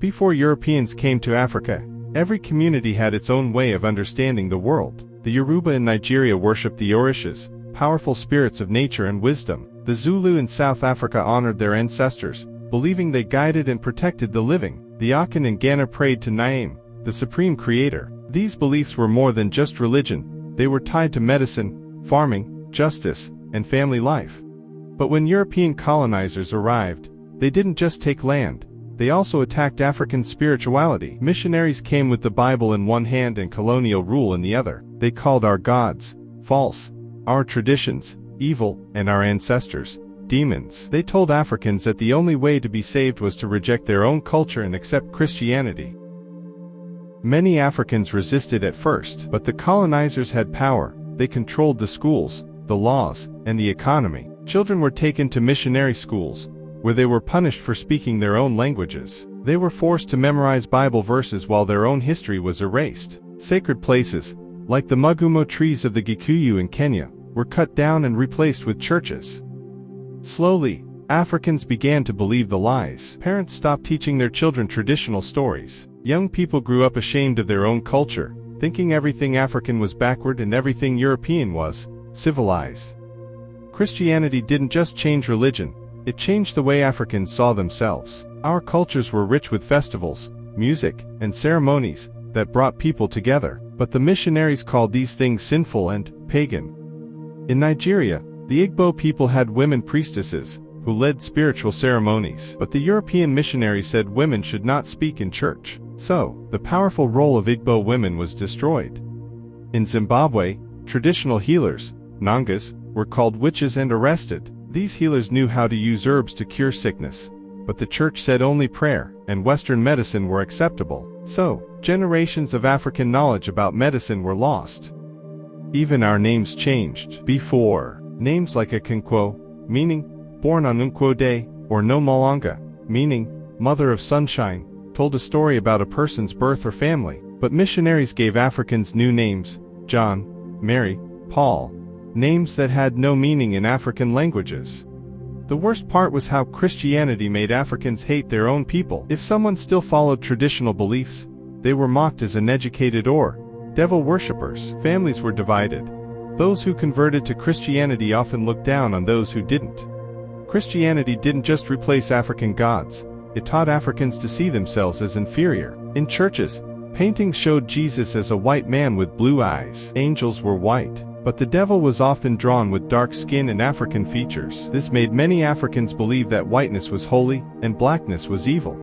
Before Europeans came to Africa, every community had its own way of understanding the world. The Yoruba in Nigeria worshipped the Orishas, powerful spirits of nature and wisdom. The Zulu in South Africa honored their ancestors, believing they guided and protected the living. The Akan in Ghana prayed to Nyame, the supreme creator. These beliefs were more than just religion, they were tied to medicine, farming, justice, and family life. But when European colonizers arrived, they didn't just take land, they also attacked African spirituality. Missionaries came with the Bible in one hand and colonial rule in the other. They called our gods false, our traditions evil, and our ancestors demons. They told Africans that the only way to be saved was to reject their own culture and accept Christianity. Many Africans resisted at first, but the colonizers had power. They controlled the schools, the laws, and the economy. Children were taken to missionary schools, where they were punished for speaking their own languages. They were forced to memorize Bible verses while their own history was erased. Sacred places, like the Mugumo trees of the Gikuyu in Kenya, were cut down and replaced with churches. Slowly, Africans began to believe the lies. Parents stopped teaching their children traditional stories. Young people grew up ashamed of their own culture, thinking everything African was backward and everything European was civilized. Christianity didn't just change religion, it changed the way Africans saw themselves. Our cultures were rich with festivals, music, and ceremonies that brought people together, but the missionaries called these things sinful and pagan. In Nigeria, the Igbo people had women priestesses who led spiritual ceremonies, but the European missionaries said women should not speak in church. So, the powerful role of Igbo women was destroyed. In Zimbabwe, traditional healers, Nangas, were called witches and arrested. These healers knew how to use herbs to cure sickness, but the church said only prayer and Western medicine were acceptable. So, generations of African knowledge about medicine were lost. Even our names changed. Before, names like Akinkwo, meaning born on Nkwo Day, or Nomalanga, meaning mother of sunshine, told a story about a person's birth or family. But missionaries gave Africans new names: John, Mary, Paul, names that had no meaning in African languages. The worst part was how Christianity made Africans hate their own people. If someone still followed traditional beliefs, they were mocked as uneducated or devil worshippers. Families were divided. Those who converted to Christianity often looked down on those who didn't. Christianity didn't just replace African gods, it taught Africans to see themselves as inferior. In churches, paintings showed Jesus as a white man with blue eyes. Angels were white, but the devil was often drawn with dark skin and African features. This made many Africans believe that whiteness was holy and blackness was evil.